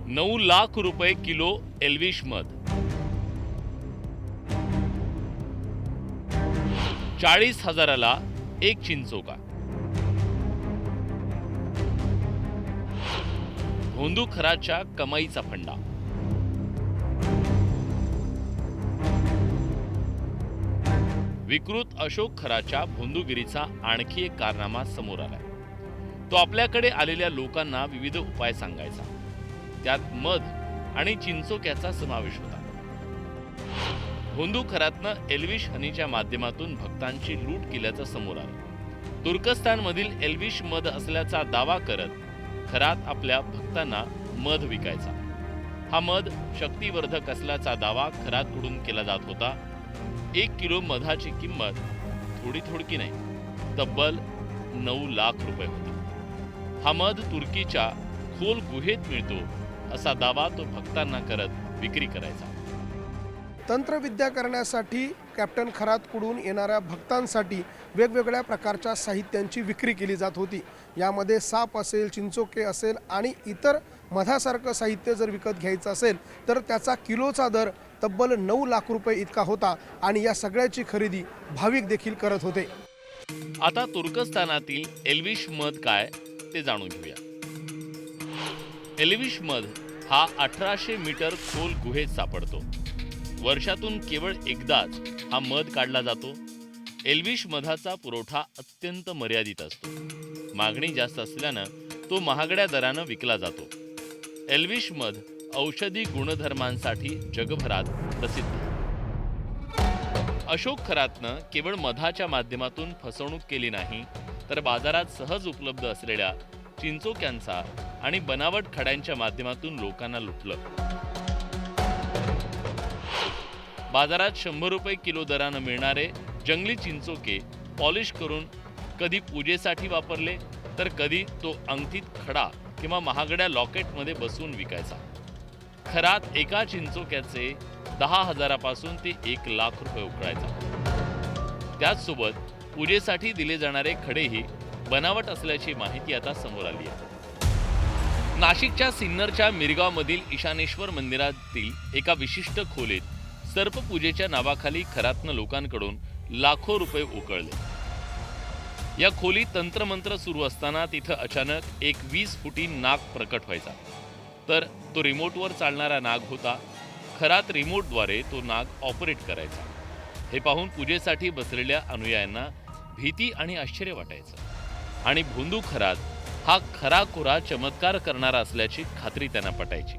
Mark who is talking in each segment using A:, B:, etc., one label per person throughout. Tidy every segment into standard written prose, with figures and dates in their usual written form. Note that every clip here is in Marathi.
A: 9 लाख रुपये किलो एल्विश मध, 40,000ला एक चिंचोका, भोंदू खराच्या कमाईचा फंडा. विकृत अशोक खराच्या भोंदूगिरीचा आणखी एक कारनामा समोर आलाय. तो आपल्याकडे आलेल्या लोकांना विविध उपाय सांगायचा. त्यात मध आणि चिंचोक्याचा समावेश होता. भोंदू खरातनं एल्विश हनीच्या माध्यमातून भक्तांची लूट केल्याचं समोर आलं. तुर्कस्तानमधील एल्विश मध असल्याचा दावा करत खरात आपल्या भक्तांना मध विकायचा. हा मध शक्तिवर्धक असल्याचा दावा खरातकडून केला जात होता. 1 किलो मधाची किंमत थोडी नाही, तब्बल 9 लाख रुपये होती. हा मध तुर्कीच्या खोल गुहेत मिळतो असा दावा तो भक्तांना करत विक्री करायचा.
B: तंत्रविद्या करण्यासाठी कॅप्टन खरातकडून येणाऱ्या भक्तांसाठी वेगवेगळ्या प्रकारच्या साहित्यांची विक्री केली जात होती. यामध्ये साप असेल, चिंचोके असेल आणि इतर मधासारखं साहित्य जर विकत घ्यायचं असेल तर त्याचा किलोचा दर तब्बल 9 लाख रुपये इतका होता आणि या सगळ्याची खरेदी भाविक देखील करत होते.
A: आता तुर्कस्तानातील एल्विश मध काय ते जाणून घेऊया. एल्विश मध हा 1800 मीटर खोल गुहेत सापडतो. वर्षातून केवळ एकदाच हा मध काढला जातो. एल्विश मधाचा पुरवठा अत्यंत मर्यादित असतो. मागणी जास्त असल्यानं तो महागड्या दरानं विकला जातो. एल्विश मध औषधी गुणधर्मांसाठी जगभरात प्रसिद्ध आहे. अशोक खरातनं केवळ मधाच्या माध्यमातून फसवणूक केली नाही, तर बाजारात सहज उपलब्ध असलेल्या चिंचोक्यांचा आणि बनावट खड्यांच्या माध्यमातून लोकांना लुटलं. बाजारात 100 रुपये किलो दरानं मिळणारे जंगली चिंचोके पॉलिश करून कधी पूजेसाठी वापरले तर कधी तो अंगठीत खडा किंवा महागड्या लॉकेटमध्ये बसवून विकायचा. खरात एका चिंचोक्याचे 10,000 पासून ते 1 लाख रुपये उकळायचा. त्याचसोबत पूजेसाठी दिले जाणारे खडेही बनावट असल्याची माहिती आता समोर आली आहे. नाशिकच्या सिन्नरच्या मिरगावमधील ईशानेश्वर मंदिरातील एका विशिष्ट खोलीत सर्पपूजेच्या नावाखाली खरातनं लोकांकडून लाखो रुपये उकळले. या खोलीत तंत्रमंत्र सुरू असताना तिथं अचानक एक 20 फुटी नाग प्रकट व्हायचा. तर तो रिमोटवर चालणारा नाग होता. खरात रिमोटद्वारे तो नाग ऑपरेट करायचा. हे पाहून पूजेसाठी बसलेल्या अनुयायांना भीती आणि आश्चर्य वाटायचं. आणि भोंदू खरात हा खराखुरा चमत्कार करणारा असल्याची खात्री त्यांना पटायची.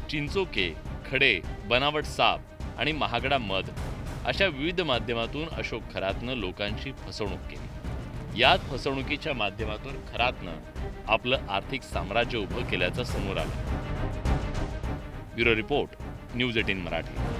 A: चिंचोके, खडे, बनावट साप आणि महागडा मध अशा विविध माध्यमातून अशोक खरातनं लोकांची फसवणूक केली. याच फसवणुकीच्या माध्यमातून खरातनं आपलं आर्थिक साम्राज्य उभं केल्याचं समोर आलं. Bureau report, news 18 Marathi.